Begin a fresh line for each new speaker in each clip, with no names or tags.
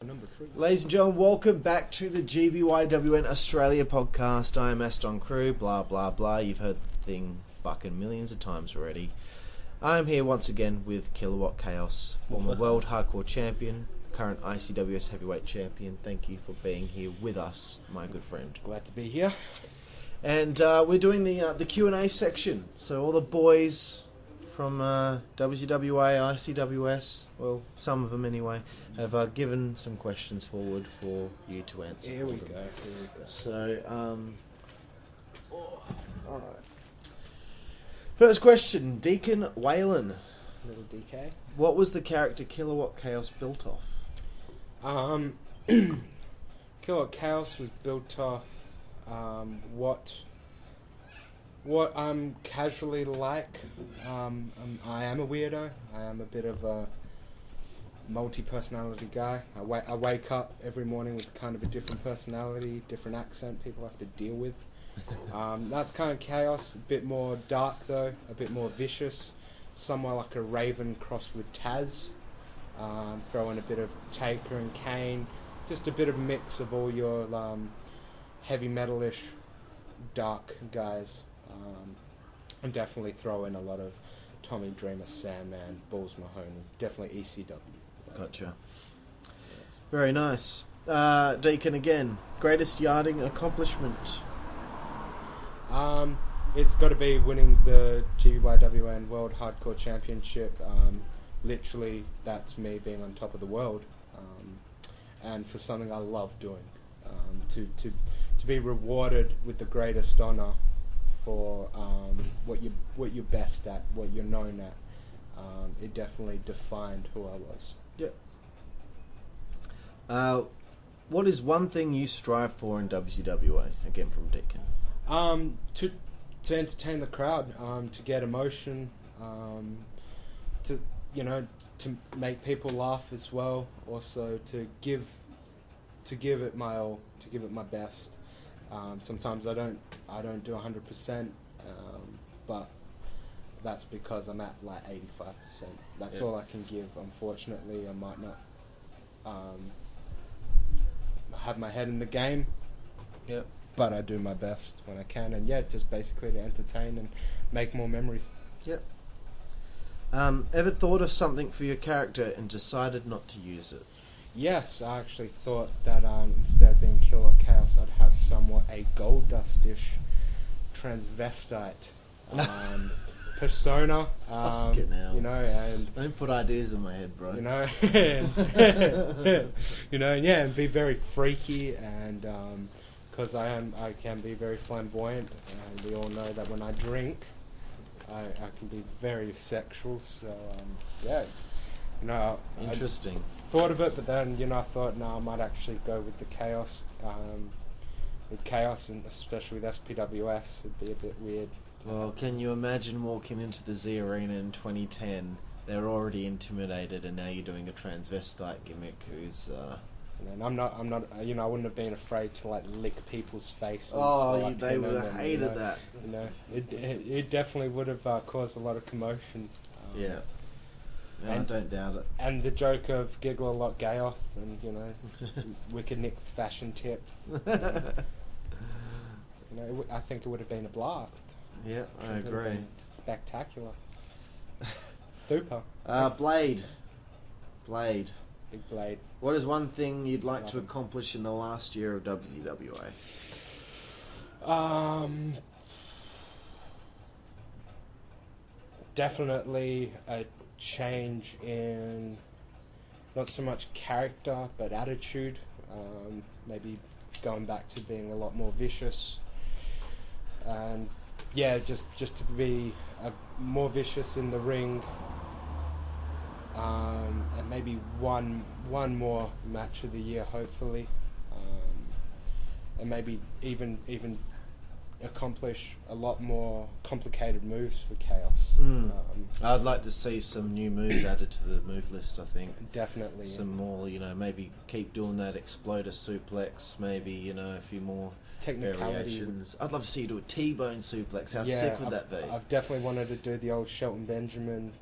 number 3.
Ladies and gentlemen, welcome back to the GBYWN Australia podcast. I am Aston Crew, blah, blah, blah. You've heard the thing fucking millions of times already. I'm here once again with Killawatt Kaos, former World Hardcore Champion, current ICWS Heavyweight Champion. Thank you for being here with us, my good friend.
Glad to be here.
And we're doing the Q&A section. So all the boys from WWA, ICWS, well, some of them anyway, have given some questions forward for you to answer.
Here we go.
So, alright. First question, Deacon Whalen.
Little DK.
What was the character Killawatt Kaos built off?
Killawatt Kaos was built off what I'm casually like. I am a weirdo. I am a bit of a multi-personality guy. I wake up every morning with kind of a different personality, different accent people have to deal with. That's kind of chaos. A bit more dark though, a bit more vicious. Somewhere like a raven crossed with Taz. Throw in a bit of Taker and Kane. Just a bit of a mix of all your heavy metalish dark guys. And definitely throw in a lot of Tommy Dreamer, Sandman, Balls Mahoney. Definitely ECW.
Gotcha. Very nice. Deacon again. Greatest yarding accomplishment?
It's got to be winning the GBYWN World Hardcore Championship. Literally, that's me being on top of the world. And for something I love doing. To be rewarded with the greatest honor for what you're best at, what you're known at. It definitely defined who I was.
Yep. What is one thing you strive for in WCWA? Again from Deacon.
To entertain the crowd, to get emotion, to make people laugh as well. Also to give it my all, to give it my best. Sometimes I don't do 100%, but that's because I'm at like 85%. That's all I can give. Unfortunately, I might not have my head in the game.
Yep.
But I do my best when I can, and just basically to entertain and make more memories.
Yep. Ever thought of something for your character and decided not to use it?
Yes, I actually thought that instead of being Killawatt Kaos, I'd have somewhat a gold dustish transvestite persona.
Fucking hell.
And
don't put ideas in my head, bro.
And be very freaky, and because I can be very flamboyant, and we all know that when I drink, I can be very sexual. So
Interesting.
I thought of it, but then I thought I might actually go with the chaos. With chaos, and especially with SPWS, it'd be a bit weird.
Well, can you imagine walking into the Z Arena in 2010? They're already intimidated, and now you're doing a transvestite gimmick. Who's
And I'm not. I wouldn't have been afraid to like lick people's faces.
Oh, they would have hated that.
It definitely would have caused a lot of commotion.
Yeah. No, I don't doubt it.
And the joke of Giggle a lot Gayoth and Wicked Nick fashion tips. I think it would have been a blast.
Yeah, I agree.
Spectacular. Super.
Blade.
Big Blade.
What is one thing you'd like to accomplish in the last year of WCWA?
Definitely a change in not so much character but attitude. Maybe going back to being a lot more vicious, and just to be more vicious in the ring. And maybe one more match of the year, hopefully, and maybe even accomplish a lot more complicated moves for Chaos.
I'd like to see some new moves added to the move list. I think
definitely
some more. Maybe keep doing that exploder suplex. Maybe a few more variations. I'd love to see you do a T-bone suplex. How sick would that be?
I've definitely wanted to do the old Shelton Benjamin.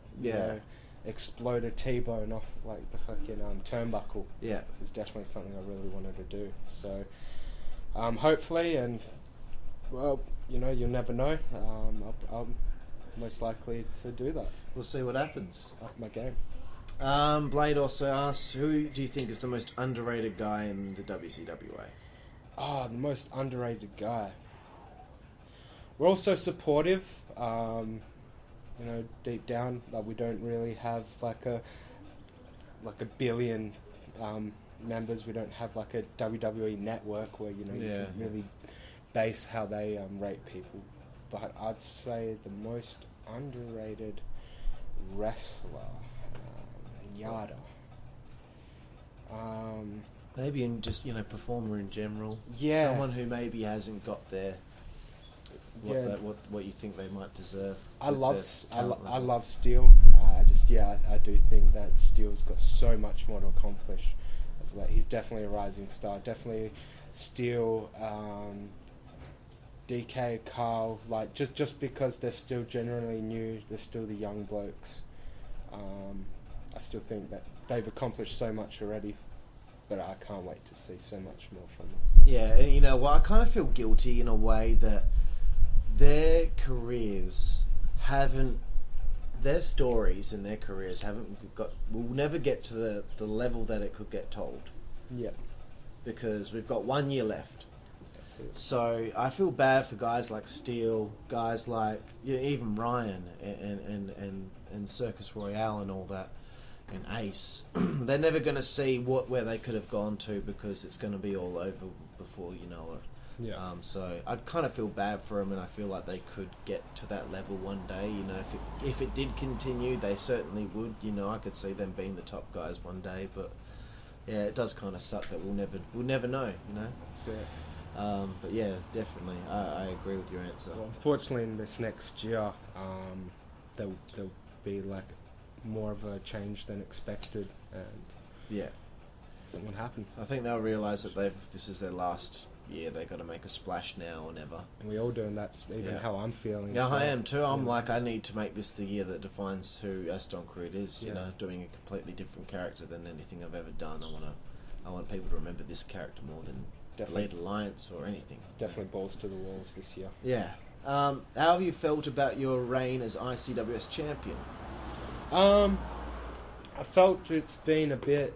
explode a T-bone off like the fucking turnbuckle.
Yeah.
Is definitely something I really wanted to do. So hopefully, and well, you know, you'll never know. I'm most likely to do that.
We'll see what happens.
Off my game.
Blade also asked, who do you think is the most underrated guy in the WCWA?
The most underrated guy. We're also supportive. You know, deep down, like we don't really have like a billion members. We don't have like a WWE network where, you know, you can really base how they rate people. But I'd say the most underrated wrestler, Yada.
Maybe in just, you know, performer in general.
Yeah.
Someone who maybe hasn't got their what you think they might deserve.
I love Steel. I do think that Steel's got so much more to accomplish. Well, he's definitely a rising star. Definitely Steel, DK, Carl. Like just because they're still generally new, they're still the young blokes. I still think that they've accomplished so much already, but I can't wait to see so much more from them.
Yeah, and you know, well, I kind of feel guilty in a way that their stories and their careers will never get to the level that it could get told.
Yeah. Because
we've got 1 year left.
That's it.
So I feel bad for guys like Steel, guys like, you know, even Ryan and Circus Royale and all that, and Ace. They're never going to see where they could have gone to, because it's going to be all over before you know it.
Yeah.
So I kind of feel bad for them, and I feel like they could get to that level one day. You know, if it did continue, they certainly would. You know, I could see them being the top guys one day, but yeah, it does kind of suck that we'll never know. You know.
That's it.
But yeah, definitely, I agree with your answer.
Well, unfortunately, in this next year, there'll be like more of a change than expected, and
yeah,
something will happen.
I think they'll realise that this is their last year. They've got to make a splash now or never.
And we all do, and that's even how I'm feeling.
Yeah, I am too. I'm like, I need to make this the year that defines who Aston Creed is. You know, doing a completely different character than anything I've ever done. I want people to remember this character more than Blade Alliance or anything.
Definitely balls to the walls this year.
Yeah. How have you felt about your reign as ICWS champion?
I felt it's been a bit.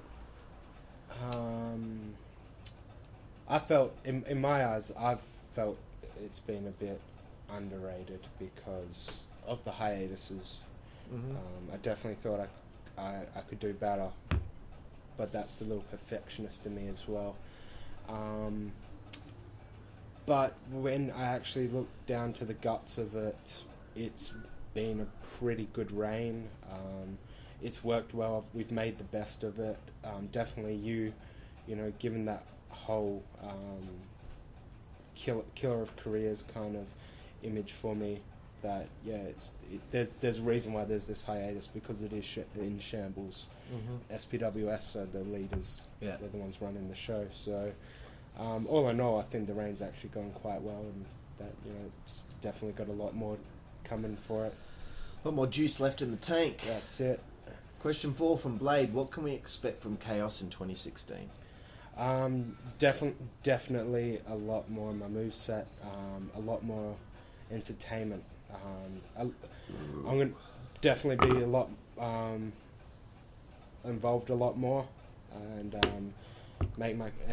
I felt, in my eyes, I've felt it's been a bit underrated because of the hiatuses. I definitely thought I could do better, but that's the little perfectionist in me as well. But when I actually look down to the guts of it, it's been a pretty good reign. It's worked well. We've made the best of it. Definitely you know, given that whole killer of careers kind of image for me, that there's a reason why there's this hiatus, because it is in shambles. SPWS are the leaders. They're the ones running the show. So all in all, I think the reign's actually going quite well, and that, you know, it's definitely got a lot more coming for it.
A lot more juice left in the tank.
That's it.
Question 4 from Blade: what can we expect from Chaos in 2016?
Definitely a lot more in my moveset, a lot more entertainment. I'm going to definitely be a lot involved a lot more, and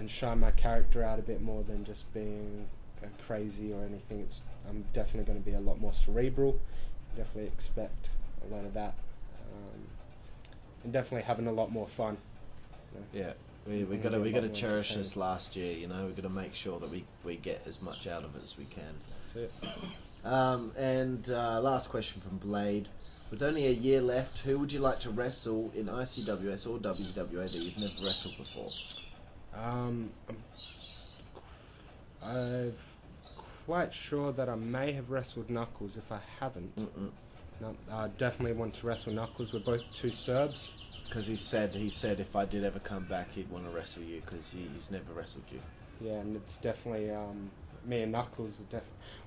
shine my character out a bit more than just being crazy or anything. I'm definitely going to be a lot more cerebral. Definitely expect a lot of that, and definitely having a lot more fun. You know?
Yeah, we got to cherish this last year. You know, we got to make sure that we get as much out of it as we can.
That's it.
And last question from Blade: with only a year left, who would you like to wrestle in ICWS or WWA that you've never wrestled before?
I'm quite sure that I may have wrestled Knuckles. If I haven't, no, I definitely want to wrestle Knuckles. We're both two Serbs.
Because he said if I did ever come back, he'd want to wrestle you, because he's never wrestled you. Yeah,
and it's definitely me and Knuckles.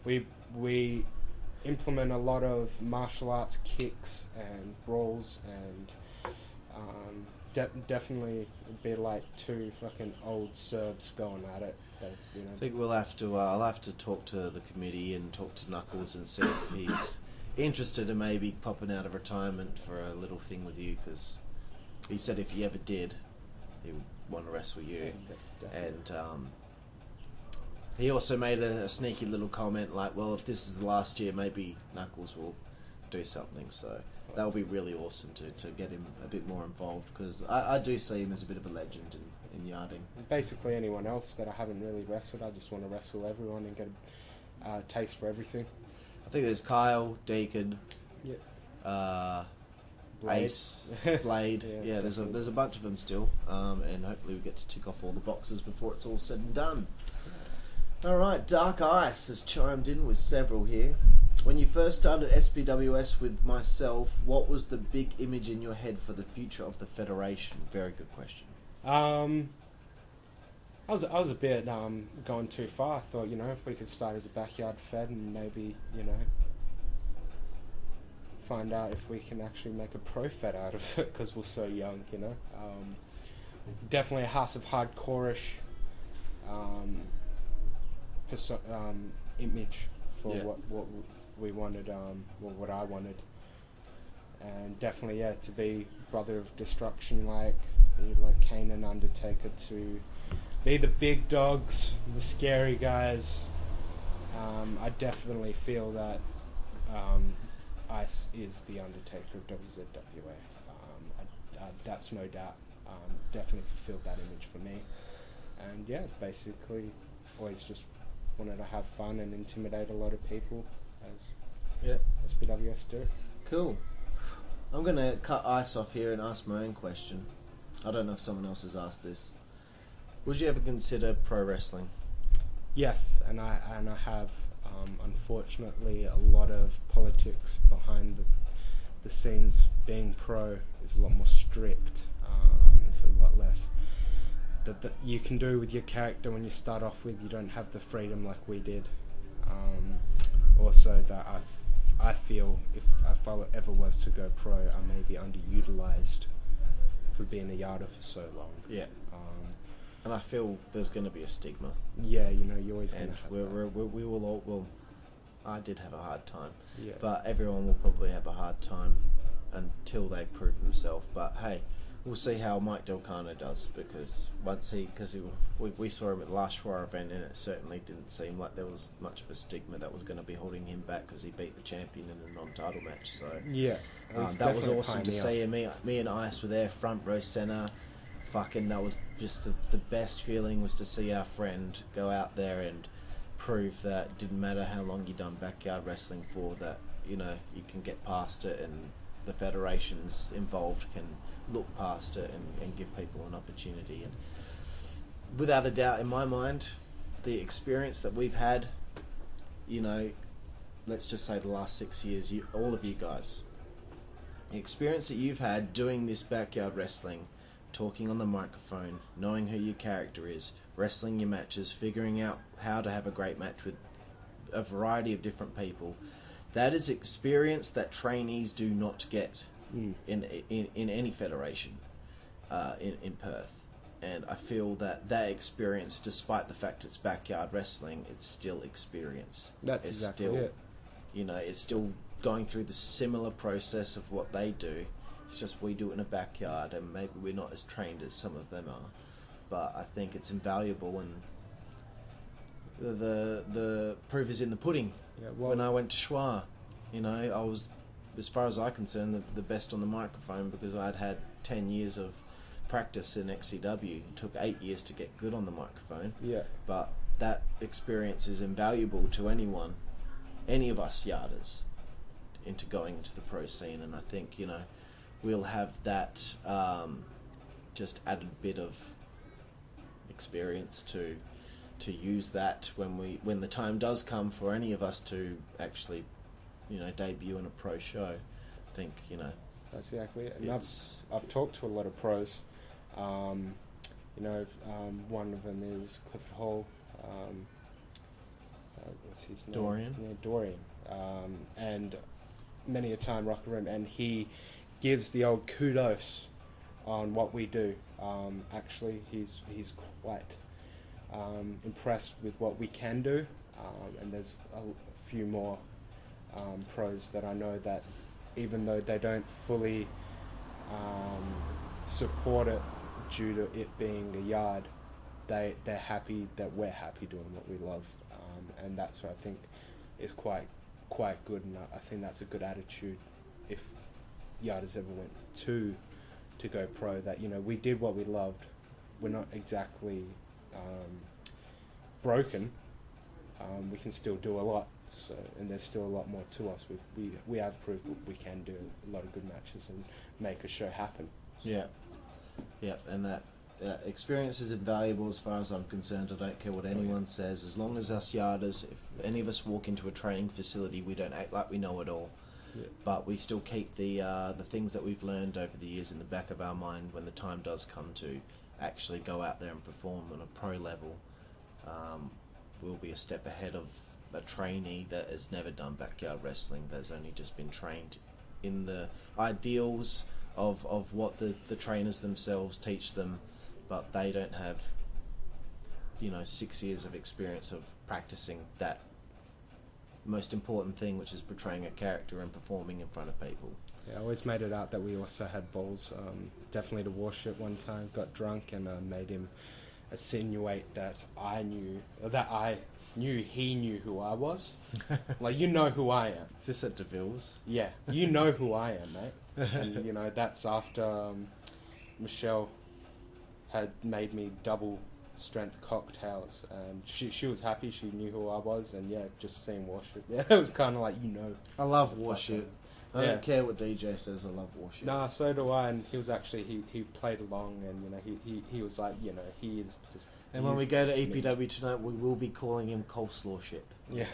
We implement a lot of martial arts kicks and brawls, and definitely be like two fucking old Serbs going at it. You know.
I think we'll have to. I'll have to talk to the committee and talk to Knuckles and see if he's interested in maybe popping out of retirement for a little thing with you, because he said if he ever did, he would want to wrestle you. And he also made a sneaky little comment like, well, if this is the last year, maybe Knuckles will do something. So that would be really awesome to get him a bit more involved, because I do see him as a bit of a legend in yarding.
Basically anyone else that I haven't really wrestled, I just want to wrestle everyone and get a taste for everything.
I think there's Kyle, Deacon,
Blade.
Ace, Blade. Yeah, there's a bunch of them still, and hopefully we get to tick off all the boxes before it's all said and done. Alright, Dark Ice has chimed in with several here. When you first started SBWS with myself, what was the big image in your head for the future of the Federation? Very good question.
I was a bit going too far. I thought, we could start as a backyard fed and maybe, find out if we can actually make a pro fed out of it, because we're so young, Definitely a House of Hardcore-ish image for what we wanted, what I wanted. And definitely, to be Brother of Destruction, be like Kane and Undertaker, to be the big dogs, the scary guys. I definitely feel that Ice is the Undertaker of WZWA. That's no doubt. Definitely fulfilled that image for me. And basically, always just wanted to have fun and intimidate a lot of people, as SBWS do.
Cool. I'm going to cut Ice off here and ask my own question. I don't know if someone else has asked this. Would you ever consider pro wrestling?
Yes, and I have. Unfortunately, a lot of politics behind the scenes. Being pro is a lot more strict. There's a lot less that you can do with your character when you start off with. You don't have the freedom like we did. Also, that I feel if I ever was to go pro, I may be underutilized for being a yarder for so long.
Yeah. And I feel there's going to be a stigma.
Yeah, you're always going to have
we will all... Well, I did have a hard time.
Yeah.
But everyone will probably have a hard time until they prove themselves. But hey, we'll see how Mike Delcano does, because we saw him at the last Schwarr event, and it certainly didn't seem like there was much of a stigma that was going to be holding him back, because he beat the champion in a non-title match. So that was awesome to see. And me and Ice were there, front row center. Fucking, that was just the best feeling, was to see our friend go out there and prove that it didn't matter how long you done backyard wrestling for, that you can get past it, and the federations involved can look past it and give people an opportunity. And without a doubt, in my mind, the experience that we've had, let's just say the last 6 years, all of you guys, the experience that you've had doing this backyard wrestling, talking on the microphone, knowing who your character is, wrestling your matches, figuring out how to have a great match with a variety of different people, that is experience that trainees do not get in any federation in Perth. And I feel that experience, despite the fact it's backyard wrestling, it's still experience.
It's exactly
still,
it.
It's still going through the similar process of what they do. It's just we do it in a backyard, and maybe we're not as trained as some of them are. But I think it's invaluable, and the proof is in the pudding.
Yeah, well,
when I went to Schwarr, I was, as far as I'm concerned, the best on the microphone, because I'd had 10 years of practice in XCW. It took 8 years to get good on the microphone.
Yeah.
But that experience is invaluable to anyone, any of us yarders, into going into the pro scene. And I think, we'll have that just added bit of experience to use that when the time does come for any of us to actually debut in a pro show. I think
that's exactly it. And I've talked to a lot of pros. One of them is Clifford Hall. What's his name?
Dorian.
Yeah, Dorian. and many a time Rocker Room, and he gives the old kudos on what we do. Actually, he's quite impressed with what we can do, and there's a few more pros that I know that even though they don't fully support it due to it being a yard, they're happy that we're happy doing what we love, and that's what I think is quite good, and I think that's a good attitude if yarders ever went to go pro, that, you know, we did what we loved. We're not exactly broken. We can still do a lot, so, and there's still a lot more to us. We have proved that we can do a lot of good matches and make a show happen.
Yeah, and that experience is invaluable as far as I'm concerned. I don't care what anyone says. As long as us yarders, if any of us walk into a training facility, we don't act like we know it all. Yeah. But we still keep the things that we've learned over the years in the back of our mind when the time does come to actually go out there and perform on a pro level. We'll be a step ahead of a trainee that has never done backyard wrestling, that's only just been trained in the ideals of what the trainers themselves teach them, but they don't have, 6 years of experience of practicing that most important thing, which is portraying a character and performing in front of people.
Yeah, I always made it out that we also had balls. Definitely to Warship one time, got drunk and made him insinuate that I knew he knew who I was. Like, you know who I am.
Is this at DeVille's?
Yeah, you know who I am, mate. And, that's after Michelle had made me double strength cocktails, and she was happy. She knew who I was, and just seeing Warship, it was kind of like,
I love Warship. I don't care what DJ says. I love Warship.
Nah, so do I. And he was actually he played along, and he was like, he is just.
And when we go to EPW tonight, we will be calling him Coleslaw Ship.
Yeah.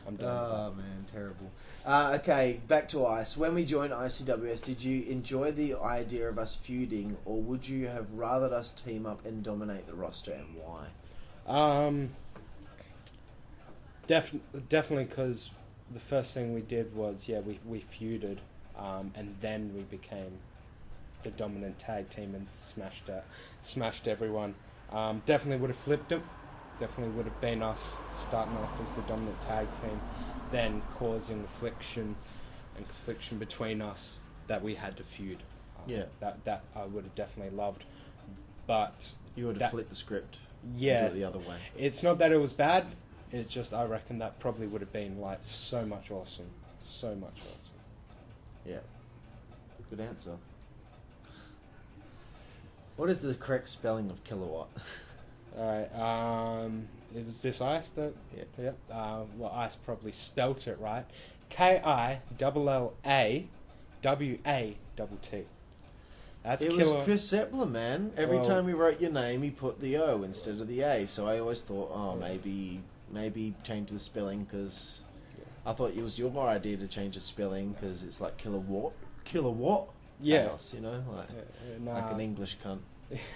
I'm done.
Oh man, terrible. Okay, back to Ice. When we joined ICWS, did you enjoy the idea of us feuding, or would you have rathered us team up and dominate the roster, and why?
Definitely, because the first thing we did was we feuded, and then we became the dominant tag team and smashed everyone. Definitely would have flipped it. Definitely would have been us starting off as the dominant tag team, then causing affliction and confliction between us that we had to feud. That I would have definitely loved, but
you would have flipped the script.
Yeah,
do it the other way.
It's not that it was bad. It's just I reckon that probably would have been like so much awesome.
Yeah, good answer. What is the correct spelling of kilowatt?
Alright, it was this Ice that... Yep. Well, Ice probably spelt it right. Killawatt. That's
it was Chris Seppler, man. Every time he wrote your name, he put the O instead of the A. So I always thought, maybe change the spelling, because I thought it was your idea to change the spelling, because it's like kilowatt. Chaos, like an English cunt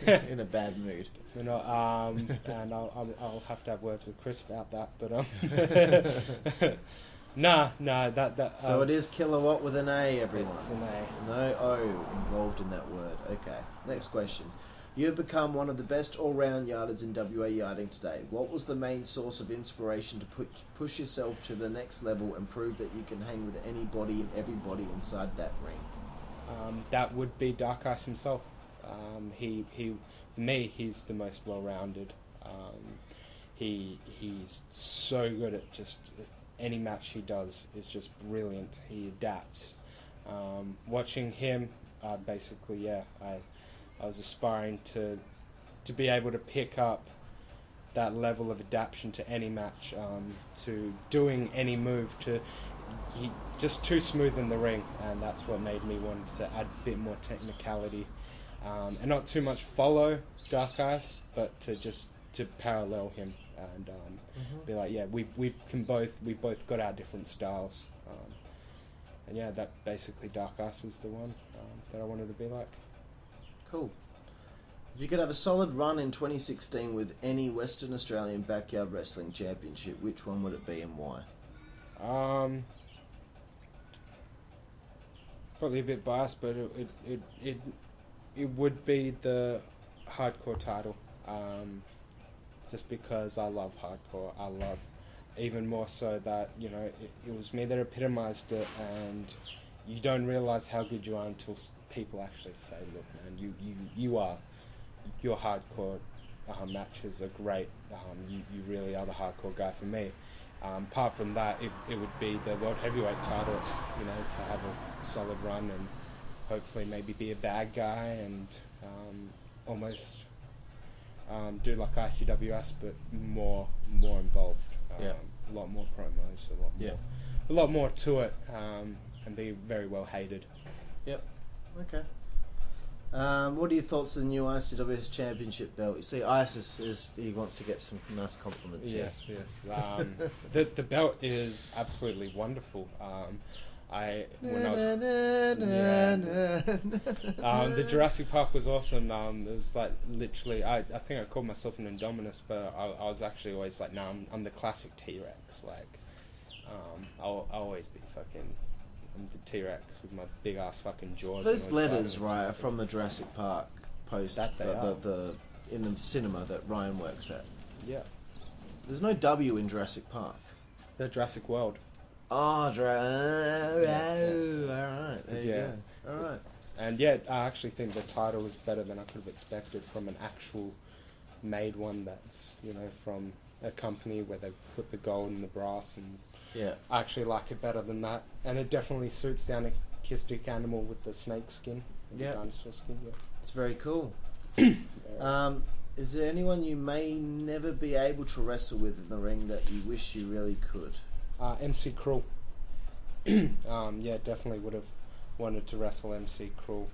in a bad mood.
And I'll have to have words with Chris about that. But that.
So it is kilowatt with an A, everyone.
It's an A.
No O involved in that word. Okay. Next question. You have become one of the best all-round yarders in WA yarding today. What was the main source of inspiration to push yourself to the next level and prove that you can hang with anybody and everybody inside that ring?
That would be Dark Ice himself. For me, he's the most well-rounded. He's so good at just any match he does is just brilliant. He adapts. Watching him, I was aspiring to be able to pick up that level of adaptation to any match, to doing any move, just too smooth in the ring, and that's what made me want to add a bit more technicality, and not too much follow Dark Ice, but to parallel him and be like, we both got our different styles, and that basically Dark Ice was the one that I wanted to be like.
Cool. If you could have a solid run in 2016 with any Western Australian backyard wrestling championship, which one would it be and why?
Probably a bit biased, but it would be the hardcore title. Just because I love hardcore, I love even more so that it was me that epitomized it, and you don't realize how good you are until people actually say, "Look, man, your hardcore matches are great. You really are the hardcore guy for me." Apart from that, it would be the World Heavyweight title, to have a solid run and hopefully maybe be a bad guy and almost do like ICWS, but more involved. A lot more promos, a lot more to it, and be very well hated.
Yep. Okay. What are your thoughts on the new ICWS Championship belt? You see, Isis he wants to get some nice compliments.
Yes. The belt is absolutely wonderful. The Jurassic Park was awesome. It was like literally, I think I called myself an Indominus, but I was actually always like, no, I'm the classic T-Rex. Like, I'll always be fucking. I'm the T-Rex with my big ass fucking jaws.
Those letters, right, are from the Jurassic Park post
that
the in the cinema that Ryan works at.
Yeah.
There's no W in Jurassic Park.
The Jurassic World.
Oh, alright. There you go. Alright.
And I actually think the title is better than I could have expected from an actual made one that's, from a company where they put the gold and the brass, and I actually like it better than that. And it definitely suits the Anarchistic Animal with the snake skin, the dinosaur skin. Yeah.
It's very cool. Is there anyone you may never be able to wrestle with in the ring that you wish you really could?
MC Cruel. Definitely would have wanted to wrestle MC Cruel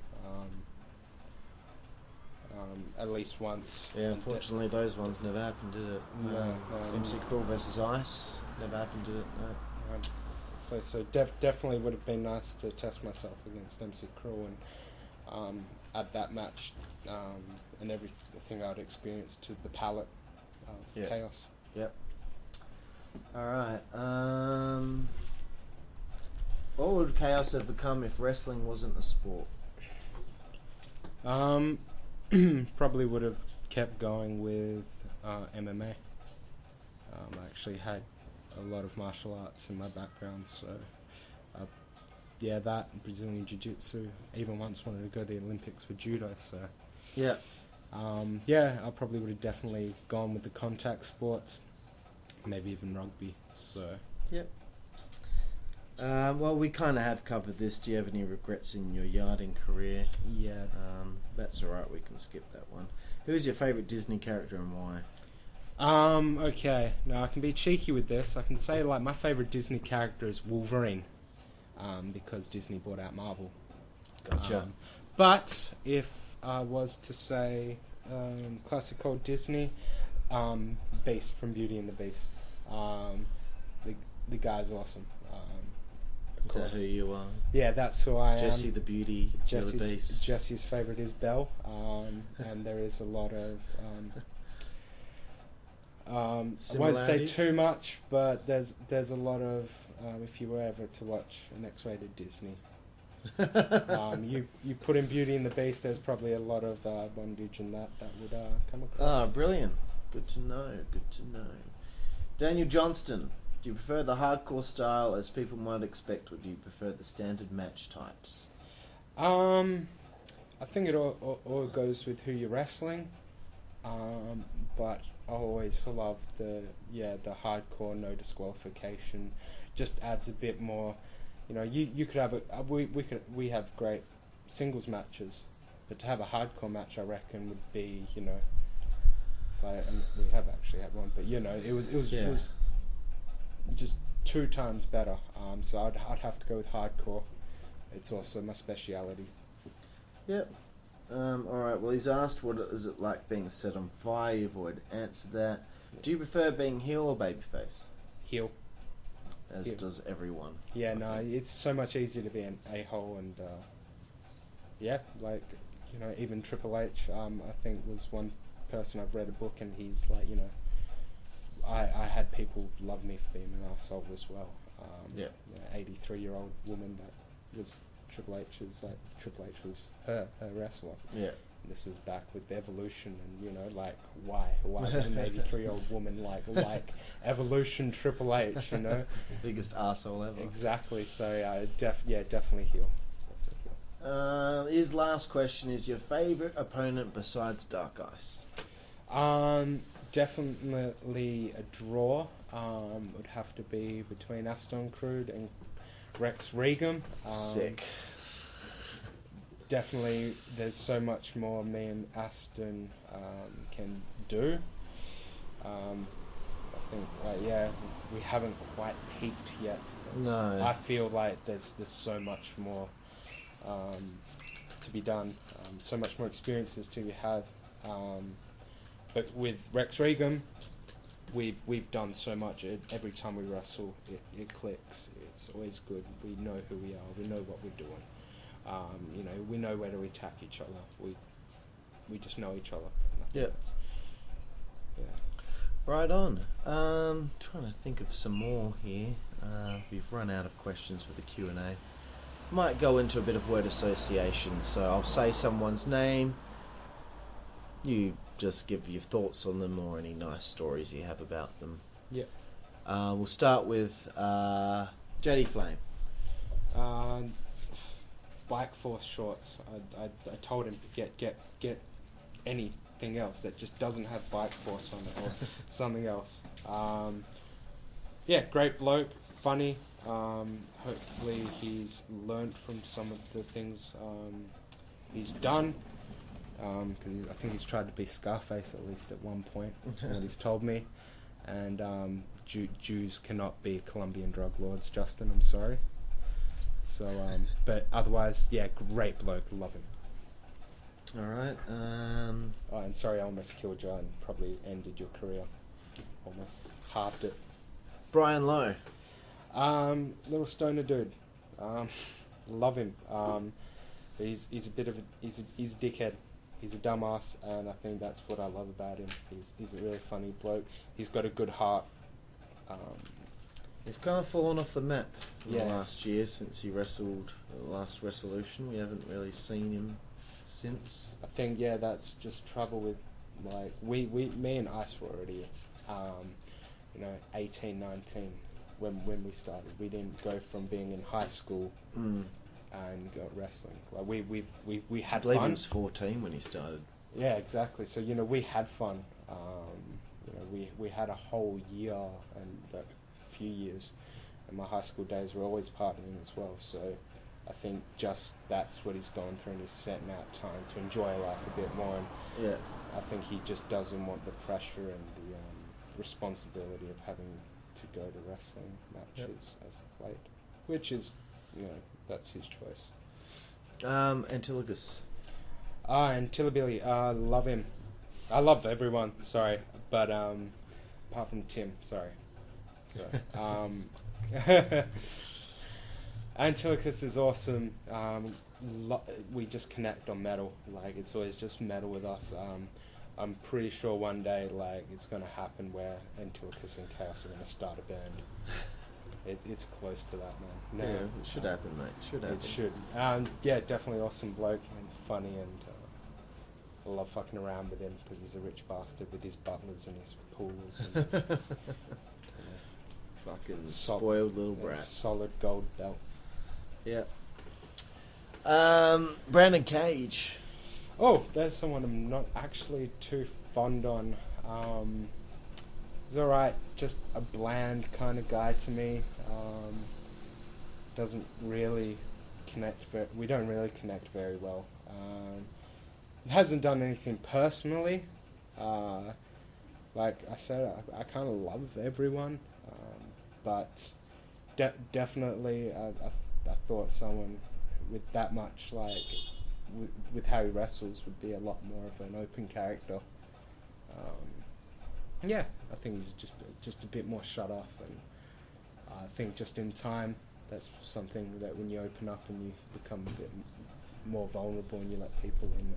at least once.
Yeah, unfortunately those ones never happened, did it?
No.
MC Cruel versus Ice never happened, did it? No.
So definitely would have been nice to test myself against MC Cruel, and at that match, and everything I'd experienced to the palette of Chaos.
Yep. Alright, what would Chaos have become if wrestling wasn't a sport?
Probably would have kept going with MMA. I actually had a lot of martial arts in my background, so that, Brazilian Jiu-Jitsu, even once wanted to go to the Olympics for judo, so I probably would have definitely gone with the contact sports. Maybe even rugby. So.
Yep. Well, we kind of have covered this. Do you have any regrets in your yarding career?
Yeah.
That's alright, we can skip that one. Who's your favourite Disney character and why?
Okay. Now, I can be cheeky with this. I can say, like, my favourite Disney character is Wolverine. Because Disney bought out Marvel.
Gotcha.
But, if I was to say classic old Disney, Beast from Beauty and the Beast. The guy's awesome.
Is that who you are?
Yeah, that's who I am.
Jessie the Beauty, you're the Beast.
Jessie's favourite is Belle, and there is a lot of I won't say too much, but there's a lot of if you were ever to watch an X-rated Disney, you put in Beauty and the Beast, there's probably a lot of bondage in that would come across.
Oh, brilliant. Good to know. Daniel Johnston, do you prefer the hardcore style as people might expect, or do you prefer the standard match types?
I think it all goes with who you're wrestling, but I always love the hardcore, no disqualification. Just adds a bit more. You could have we have great singles matches, but to have a hardcore match, I reckon would be and we have actually had one, but it was just 2 times better. So I'd have to go with hardcore. It's also my speciality.
Yep. Alright, well, he's asked what is it like being set on fire. You've already answered that. Do you prefer being heel or babyface?
Heel.
As heel. Does everyone.
Yeah, no, it's so much easier to be an a-hole, and even Triple H, I think was one person I've read a book, and he's like, I had people love me for being an arsehole as well.
Yeah.
83-year-old woman that was Triple H's. Like Triple H was her wrestler.
Yeah.
This was back with Evolution, and why would an 83-year-old woman like Evolution Triple H?
Biggest arsehole ever.
Exactly. So definitely heel.
His last question is your favourite opponent besides Dark Ice?
Definitely a draw. Would have to be between Aston Crude and Rex Regum.
Sick.
Definitely, there's so much more me and Aston can do. I think, we haven't quite peaked yet.
No.
I feel like there's so much more to be done, so much more experiences to have. But with Rex Regum, we've done so much. Every time we wrestle, it clicks. It's always good. We know who we are. We know what we're doing. We know where to attack each other. We just know each other.
Yeah. Right on. Trying to think of some more here. We've run out of questions for the Q&A. Might go into a bit of word association. So I'll say someone's name. You just give your thoughts on them or any nice stories you have about them.
Yeah.
We'll start with JD Flame.
Bike Force shorts. I told him to get anything else that just doesn't have Bike Force on it or something else. Great bloke, funny. Hopefully he's learnt from some of the things he's done. Because I think he's tried to be Scarface at least at one point. What he's told me. And Jews cannot be Colombian drug lords. Justin, I'm sorry. So, but otherwise, great bloke, love him.
Alright,
and sorry I almost killed you and probably ended your career. Almost halved it.
Brian Lowe.
Little stoner dude. Love him. He's a bit of he's a dickhead. He's a dumbass, and I think that's what I love about him. He's a really funny bloke. He's got a good heart.
He's kind of fallen off the map in the last year since he wrestled the last Resolution. We haven't really seen him since.
I think that's just trouble with me and Ice were already 18, 19 when we started. We didn't go from being in high school and got wrestling. We had
I believe
fun.
he was 14 when he started.
Yeah, exactly. So we had fun. We had a whole year and a few years, and my high school days were always partying as well. So I think just that's what he's gone through, and he's setting out time to enjoy life a bit more. And I think he just doesn't want the pressure and the responsibility of having to go to wrestling matches as of late, which is, that's his choice.
Antilochus.
Antilobilly, love him. I love everyone, sorry, but apart from Tim, sorry. Antilochus is awesome. We just connect on metal. It's always just metal with us. I'm pretty sure one day, it's going to happen where Antilochus and Chaos are going to start a band. It's close to that, man.
Yeah, it should happen, mate. It should.
Definitely awesome bloke and funny, and I love fucking around with him because he's a rich bastard with his butlers and his pools and his,
fucking spoiled little brat.
Solid gold belt.
Yeah. Brandon Cage.
Oh, there's someone I'm not actually too fond on. He's alright, just a bland kind of guy to me. Doesn't really connect. We don't really connect very well. Hasn't done anything personally. Like I said, I kind of love everyone, but definitely I thought someone with that much with how he wrestles would be a lot more of an open character. I think he's just a bit more shut off, and I think just in time that's something that when you open up and you become a bit more vulnerable and you let people in.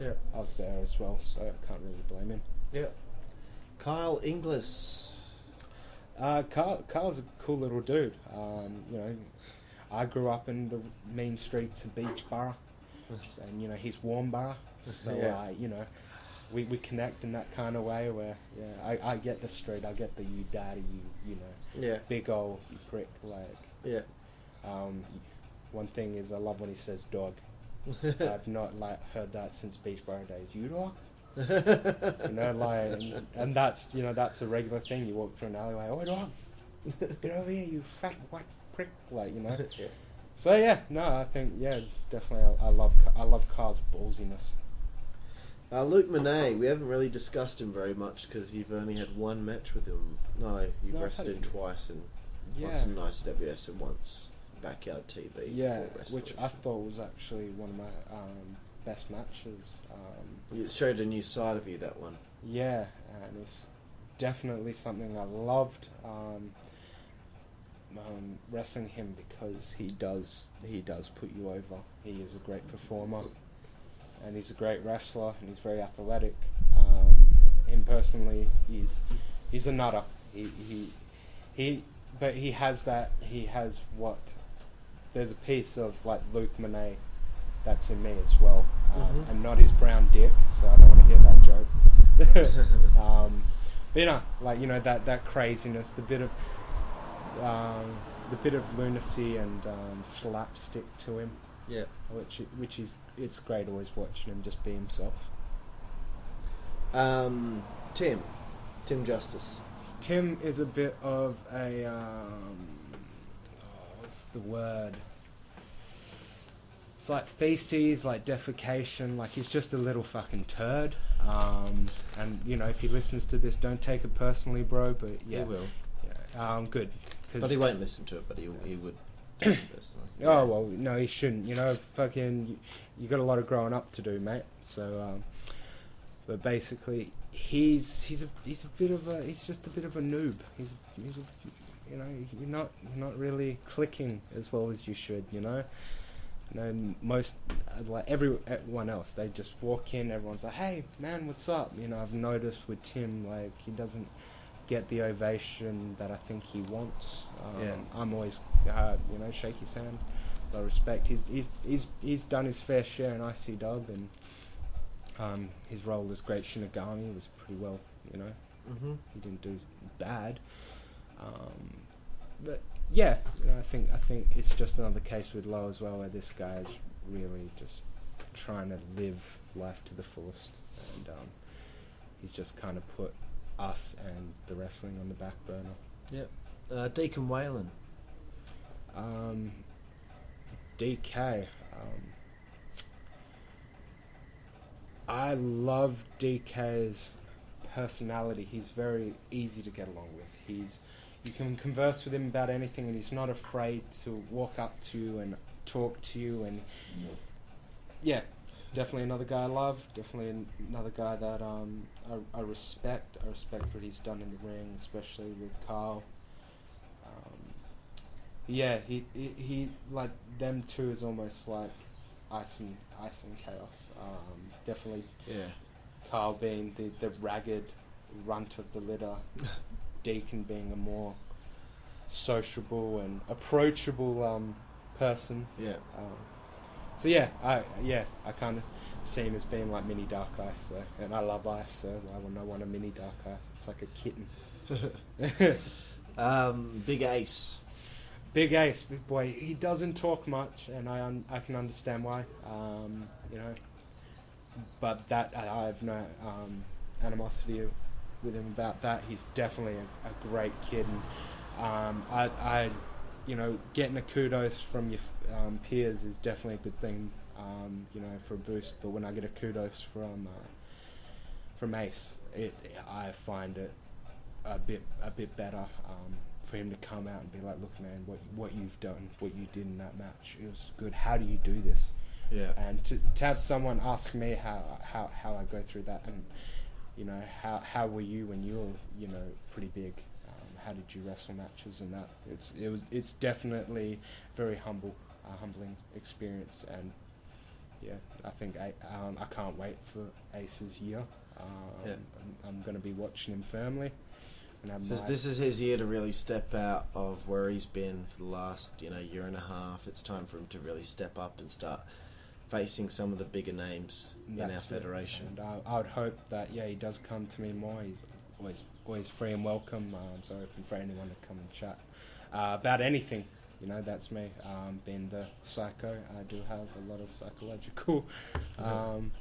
And I was there as well, so I can't really blame him.
Yeah. Kyle Inglis.
Carl's a cool little dude. You know, I grew up in the mean streets of Beachborough, and you know he's Warmborough, so you know, we connect in that kind of way where I get the street, I get the you daddy, you know, big old prick like. One thing is I love when he says dog. I've not heard that since Beachborough days. You dog. You know, like, and that's, you know, that's a regular thing. You walk through an alleyway, oh dog, get over here, you fat white prick, like, you know. So I think definitely I love Carl's ballsiness.
Luke Monet, we haven't really discussed him very much because you've only had one match with him. No, you've wrestled him twice, and once in ICWS and once Backyard TV.
Yeah, which I thought was actually one of my best matches.
It showed a new side of you, that one.
Yeah, and it was definitely something I loved. Wrestling him because he does put you over. He is a great performer, and he's a great wrestler, and he's very athletic. Him personally, he's a nutter. But he has that. He has what? There's a piece of like Luke Monet that's in me as well, and not his brown dick. So I don't want to hear that joke. But you know, like, you know, that craziness, the bit of lunacy and slapstick to him.
Yeah.
Which is, it's great always watching him just be himself.
Tim Justice.
Tim is a bit of a what's the word? It's like feces, like defecation, like he's just a little fucking turd. And you know, if he listens to this, don't take it personally, bro. But yeah,
he will.
Yeah, good.
But he won't listen to it. But he would take it personally.
Oh well, no, he shouldn't. You know, fucking, you got a lot of growing up to do, mate. So, but basically, he's just a bit of a noob. He's you know, you're not really clicking as well as you should. You know. You know, most, like everyone else, they just walk in, everyone's like, hey man, what's up? You know, I've noticed with Tim, like, he doesn't get the ovation that I think he wants. I'm always, you know, shake his hand, I respect. He's done his fair share in ICW, and his role as Great Shinigami was pretty well, you know. He didn't do bad, but yeah, you know, I think it's just another case with Lowe as well, where this guy's really just trying to live life to the fullest, and he's just kind of put us and the wrestling on the back burner.
Yep. Deacon Whalen.
DK. I love DK's personality. He's very easy to get along with. You can converse with him about anything, and he's not afraid to walk up to you and talk to you. And yeah, definitely another guy I love. Definitely another guy that I respect. I respect what he's done in the ring, especially with Carl. Yeah, he like them two is almost like ice and chaos. Definitely.
Yeah.
Carl being the ragged runt of the litter. Deacon being a more sociable and approachable person. Yeah. So yeah, I kind of see him as being like mini Dark Ice, so, and I love ice, so why wouldn't I want a mini Dark Ice? It's like a kitten.
Big Ace.
Big Ace, big boy. He doesn't talk much, and I can understand why. You know, but that I have no animosity with him about that. He's definitely a great kid, and I you know, getting a kudos from your peers is definitely a good thing, you know, for a boost. But when I get a kudos from Ace, I find it a bit better, for him to come out and be like, look man, what you've done, what you did in that match, it was good. How do you do this? Yeah. And to have someone ask me how I go through that, and you know, how were you when you were, you know, pretty big? How did you wrestle matches and that? It's definitely very humbling experience, and yeah, I think I can't wait for Ace's year. I'm going to be watching him firmly. and have
This is his year to really step out of where he's been for the last year and a half. It's time for him to really step up and start facing some of the bigger names in our federation.
And I would hope that he does come to me more. He's always free and welcome. So open for anyone to come and chat about anything. That's me. Being the psycho, I do have a lot of psychological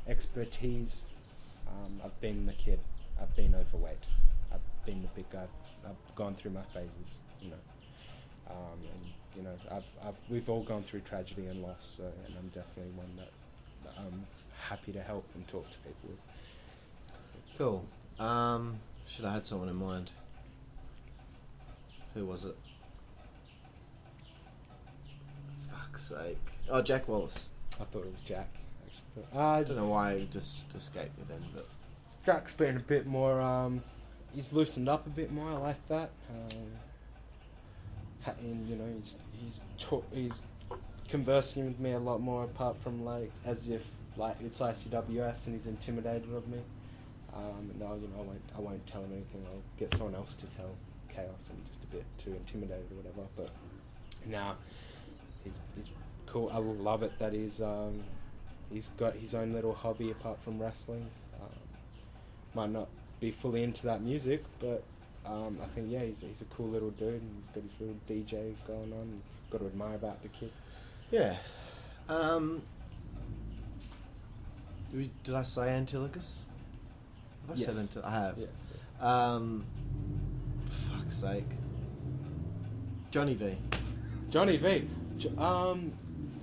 expertise. I've been the kid. I've been overweight. I've been the big guy. I've gone through my phases. We've all gone through tragedy and loss, and I'm definitely one that I'm happy to help and talk to people with.
Cool. Should I had someone in mind? Who was it? Fuck's sake. Oh, Jack Wallace.
I thought it was Jack.
I don't know why he just escaped me then, but
Jack's been a bit more. He's loosened up a bit more. I like that. And he's conversing with me a lot more, apart from as if it's ICWS and he's intimidated of me. No, I won't tell him anything. I'll get someone else to tell Chaos. I'm just a bit too intimidated or whatever. But now he's cool. I will love it that he's got his own little hobby apart from wrestling. Might not be fully into that music, but I think he's a cool little dude, and he's got his little DJ going on. Got to admire about the kid.
Yeah. Did I say Antilochus? Have I said Antilochus? I have.
Yes.
Fuck's sake. Johnny V.
Johnny V.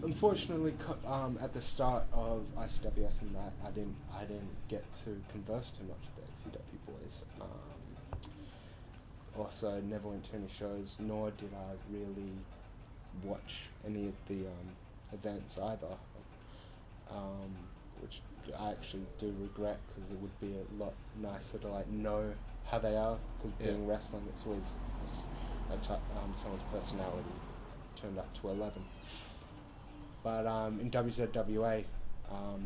Unfortunately, at the start of ICWS and that, I didn't get to converse too much with the ICW boys. Also, never went to any shows, nor did I really watch any of the events either, which I actually do regret, because it would be a lot nicer to know how they are. Because being wrestling, it's always someone's personality turned up to 11. But in WZWA,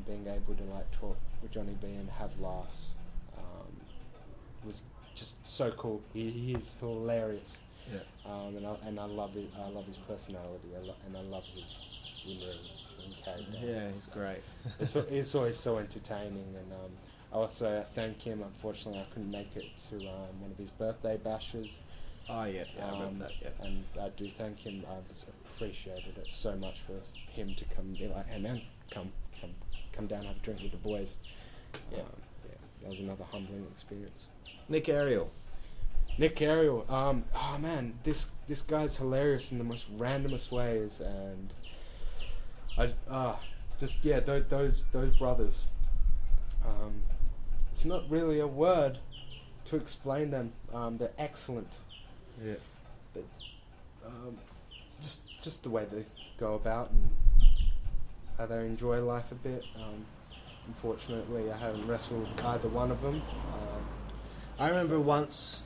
being able to talk with Johnny B and have laughs was just so cool. He's hilarious. Yeah. And I love his personality. And I love his humor and character.
Yeah, he's great.
It's always so entertaining. And I also thank him. Unfortunately, I couldn't make it to one of his birthday bashes.
Oh yeah, I remember that. Yeah,
and I do thank him. I just appreciated it so much for him to come and be like, "Hey man, come down, have a drink with the boys." Yeah, that was another humbling experience.
Nick Ariel.
Oh man, this guy's hilarious in the most randomest ways, and those brothers. It's not really a word to explain them. They're excellent.
Yeah.
But, just the way they go about and how they enjoy life a bit. Unfortunately, I haven't wrestled either one of them.
I remember once,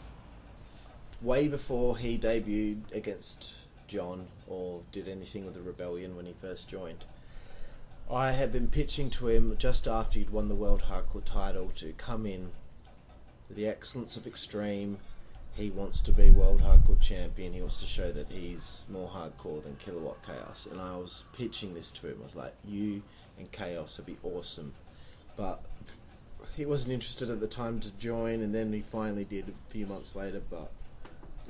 way before he debuted against John or did anything with the Rebellion when he first joined, I had been pitching to him just after he'd won the World Hardcore title to come in with the excellence of Extreme. He wants to be World Hardcore Champion. He wants to show that he's more hardcore than Killawatt Kaos. And I was pitching this to him. I was like, you and Chaos would be awesome. But he wasn't interested at the time to join, and then he finally did a few months later. But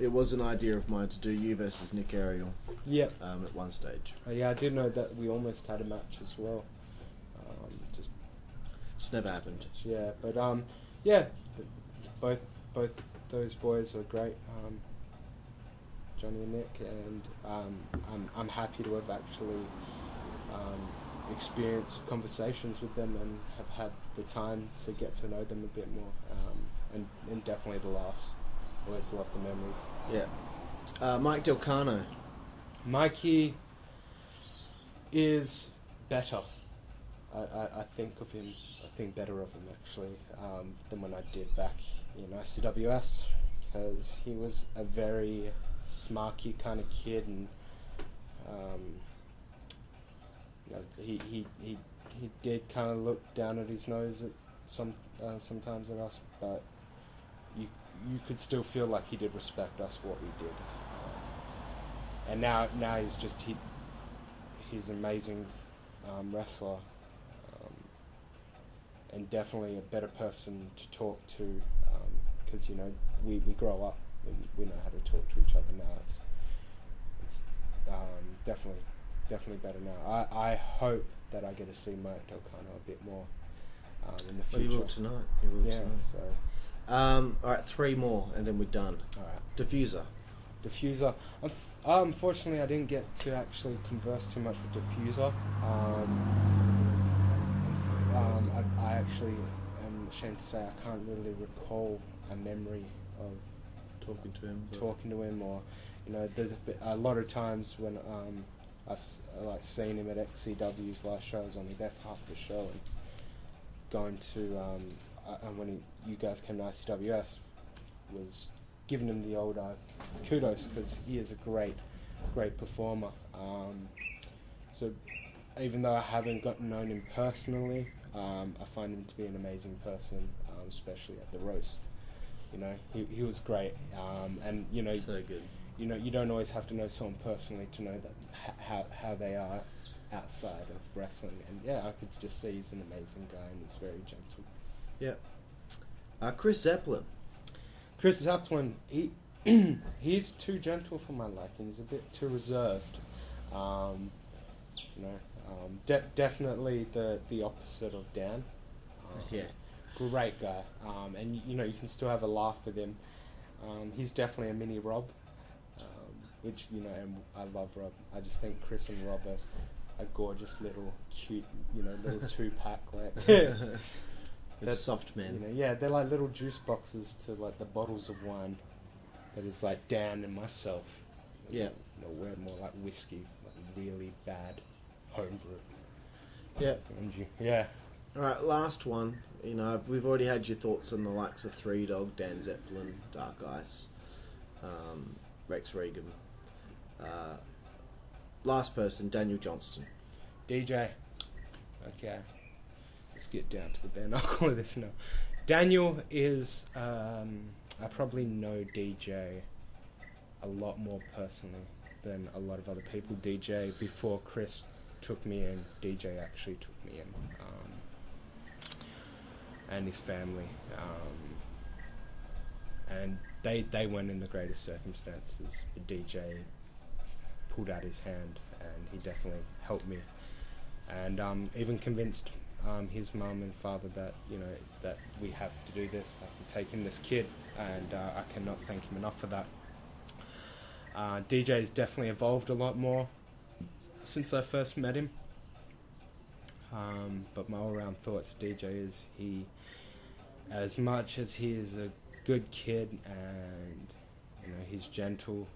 it was an idea of mine to do you versus Nick Ariel.
Yep.
At one stage.
Yeah, I did know that we almost had a match as well.
Just never happened.
Yeah, but both those boys are great, Johnny and Nick, and I'm happy to have actually experienced conversations with them and have had the time to get to know them a bit more, and definitely the laughs. Always love the memories.
Yeah. Mike Del Cano.
Mikey is better. I think better of him actually than when I did back in ICWS, because he was a very smarky kind of kid, and he did kind of look down at his nose at sometimes at us, but you could still feel like he did respect us for what we did. And now he's an amazing wrestler, and definitely a better person to talk to, because we grow up and we know how to talk to each other now. It's definitely better now. I hope that I get to see Mark Delcano a bit more in the future.
Well, you will tonight. You will tonight.
So.
Alright, 3 more and then we're done.
Alright.
Diffuser.
Unfortunately, I didn't get to actually converse too much with Diffuser. I actually am ashamed to say I can't really recall a memory of
talking to him,
or there's a lot of times when I've seen him at XCW's last show. I was only there for half the show, and going to and when you guys came to ICWS, was giving him the old kudos, because he is a great performer. So even though I haven't gotten known him personally, I find him to be an amazing person, especially at the roast. He was great, and
so good.
You don't always have to know someone personally to know that how they are outside of wrestling. And yeah, I could just see he's an amazing guy and he's very gentle.
Yeah. Chris Zeppelin,
he's too gentle for my liking. He's a bit too reserved. Definitely the opposite of Dan.
Yeah.
Great guy. And you can still have a laugh with him. He's definitely a mini Rob, which and I love Rob. I just think Chris and Rob are gorgeous little cute, little 2-pack
That's soft men.
They're like little juice boxes to like the bottles of wine. That is like Dan and myself.
Yeah.
We're more like whiskey, like really bad homebrew.
Yeah.
Yeah.
All right, last one. We've already had your thoughts on the likes of Three Dog, Dan Zeppelin, Dark Ice, Rex Regan. Last person, Daniel Johnston.
DJ. Okay. Let's get down to the bare knuckle of this now. Daniel is, I probably know DJ a lot more personally than a lot of other people. DJ, before Chris took me in, DJ actually took me in, and his family, and they went in the greatest circumstances. But DJ pulled out his hand, and he definitely helped me, and even convinced his mum and father that that we have to do this, we have to take in this kid, and I cannot thank him enough for that. DJ's definitely evolved a lot more since I first met him, but my all-round thoughts, DJ is as much as he is a good kid and he's gentle,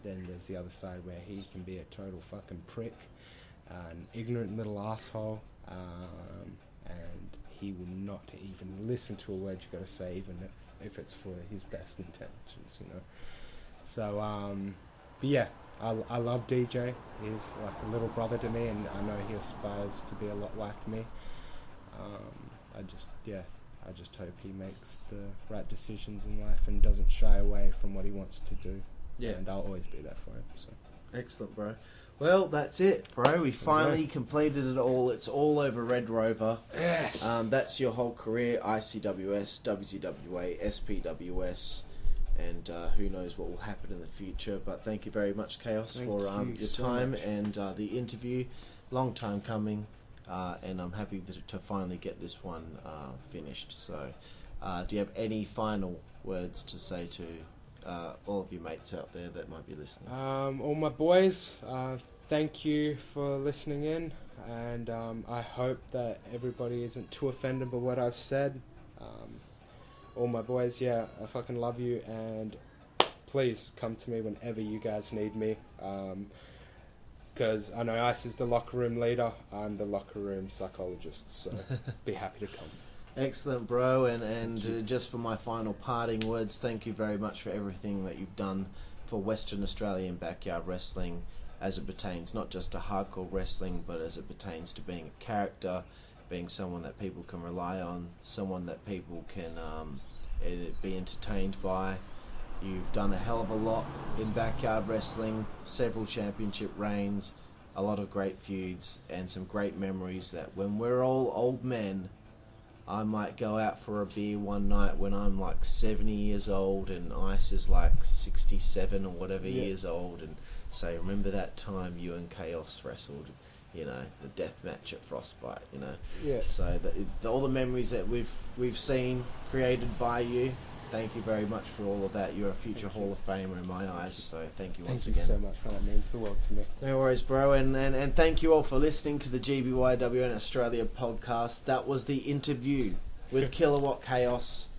then there's the other side where he can be a total fucking prick, an ignorant little asshole, and he will not even listen to a word you got to say, even if it's for his best intentions, So, but yeah, I love DJ. He's like a little brother to me, and I know he aspires to be a lot like me. I just hope he makes the right decisions in life and doesn't shy away from what he wants to do. Yeah, and I'll always be there for him. So.
Excellent, bro. Well, that's it, bro. We finally completed it all. It's all over Red Rover.
Yes.
That's your whole career: ICWS, WCWA, SPWS, and who knows what will happen in the future. But thank you very much, Chaos, for your time and the interview. Long time coming, and I'm happy to finally get this one finished. So, do you have any final words to say to all of your mates out there that might be listening?
All my boys, thank you for listening in, and I hope that everybody isn't too offended by what I've said. All my boys, I fucking love you, and please come to me whenever you guys need me, because I know Ice is the locker room leader, I'm the locker room psychologist, so be happy to come.
Excellent, bro, and just for my final parting words, thank you very much for everything that you've done for Western Australian backyard wrestling, as it pertains not just to hardcore wrestling, but as it pertains to being a character, being someone that people can rely on, someone that people can and be entertained by. You've done a hell of a lot in backyard wrestling, several championship reigns, a lot of great feuds, and some great memories that when we're all old men, I might go out for a beer one night when I'm like 70 years old and Ice is like 67 or whatever years old, and say, remember that time you and Chaos wrestled, you know, the death match at Frostbite, you know.
Yeah.
So all the memories that we've seen created by you, thank you very much for all of that. You're a future Hall of Famer in my eyes, so thank you once again.
Thank you so much, man. That means the world to me.
No worries, bro. And thank you all for listening to the GBYWN Australia podcast. That was the interview with Killawatt Kaos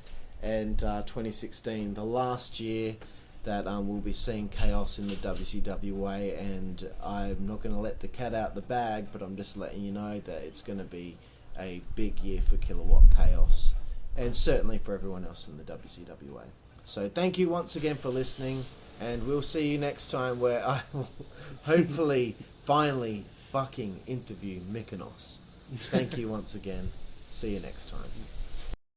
and 2016, the last year that we'll be seeing Chaos in the WCWA, and I'm not going to let the cat out the bag, but I'm just letting you know that it's going to be a big year for Killawatt Kaos, and certainly for everyone else in the WCWA. So thank you once again for listening, and we'll see you next time, where I will hopefully finally fucking interview Mykonos. Thank you once again. See you next time.